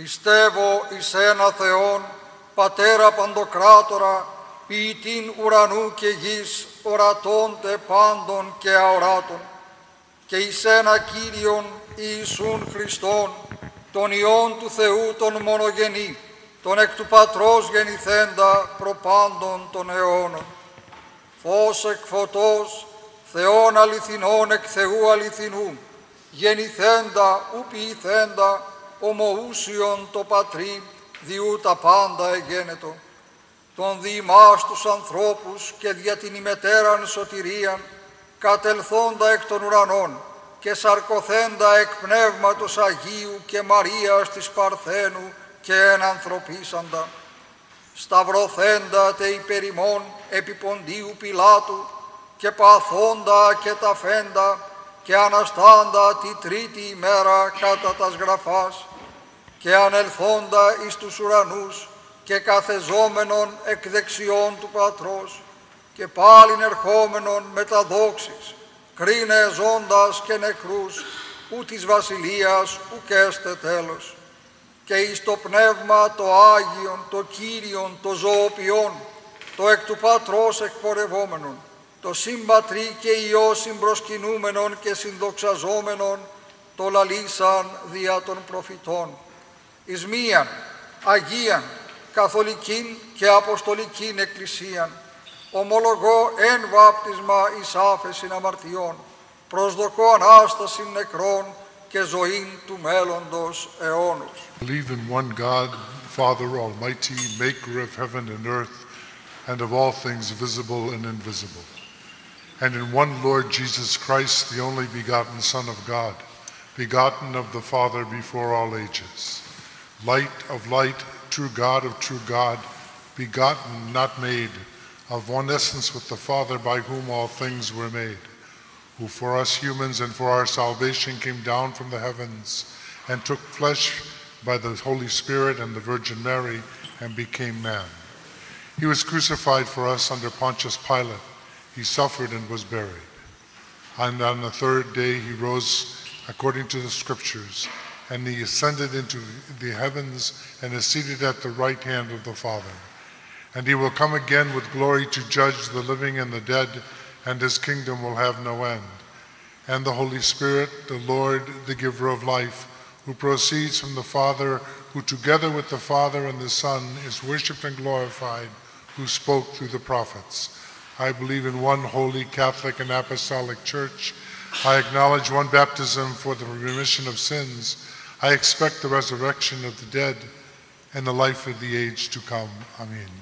Πιστεύω εις ένα Θεόν, Πατέρα Παντοκράτορα, ποιητήν ουρανού και γης, ορατώνται πάντων και αοράτων, και εις ένα Κύριον Ιησούν Χριστόν, τον Υιόν του Θεού τον μονογενή, τον εκ του Πατρός γεννηθέντα προπάντων των αιώνων. Φως εκ φωτός, Θεόν αληθινών εκ Θεού αληθινού, γεννηθέντα ου ποιηθέντα, ομοούσιον το Πατρί, διού τα πάντα εγένετο. Τον δι' ημάς τους ανθρώπους και δια την ημετέραν σωτηρίαν, κατελθόντα εκ των ουρανών και σαρκωθέντα εκ Πνεύματος Αγίου και Μαρίας της Παρθένου και ενανθρωπίσαντα, σταυρωθέντα τε υπέρ ημών επί Ποντίου Πιλάτου και παθόντα και ταφέντα και αναστάντα τη τρίτη ημέρα κατά τας γραφάς και ανελθόντα εις τους ουρανούς και καθεζόμενον εκ δεξιών του Πατρός και πάλιν ερχόμενον με τα δόξης, κρίνε ζώντας και νεκρούς, ου της βασιλείας ουκ έστε τέλος. Και εις το Πνεύμα το Άγιον, το Κύριον, το ζωοποιόν, το εκ του Πατρός εκπορευόμενον, το Συμπατρί και Υιό συμπροσκυνούμενον και συνδοξαζόμενον, το λαλήσαν δια των προφητών. Εις μίαν, Αγίαν, Καθολικήν και Αποστολικήν Εκκλησίαν, ομολογώ εν βάπτισμα εις άφεσιν αμαρτιών, προσδοκώ Ανάστασιν νεκρών και ζωήν του μέλλοντος αιώνους. Believe in one God, Father Almighty, maker of heaven and earth, and of all things visible and invisible, and in one Lord Jesus Christ, the only begotten Son of God, begotten of the Father before all ages, light of light, true God of true God, begotten, not made, of one essence with the Father, by whom all things were made, who for us humans and for our salvation came down from the heavens and took flesh by the Holy Spirit and the Virgin Mary and became man. He was crucified for us under Pontius Pilate. He suffered and was buried. And on the third day he rose according to the Scriptures, and he ascended into the heavens and is seated at the right hand of the Father. And he will come again with glory to judge the living and the dead, and his kingdom will have no end. And the Holy Spirit, the Lord, the giver of life, who proceeds from the Father, who together with the Father and the Son is worshipped and glorified, who spoke through the prophets. I believe in one holy Catholic and Apostolic Church. I acknowledge one baptism for the remission of sins. I expect the resurrection of the dead and the life of the age to come. Amen.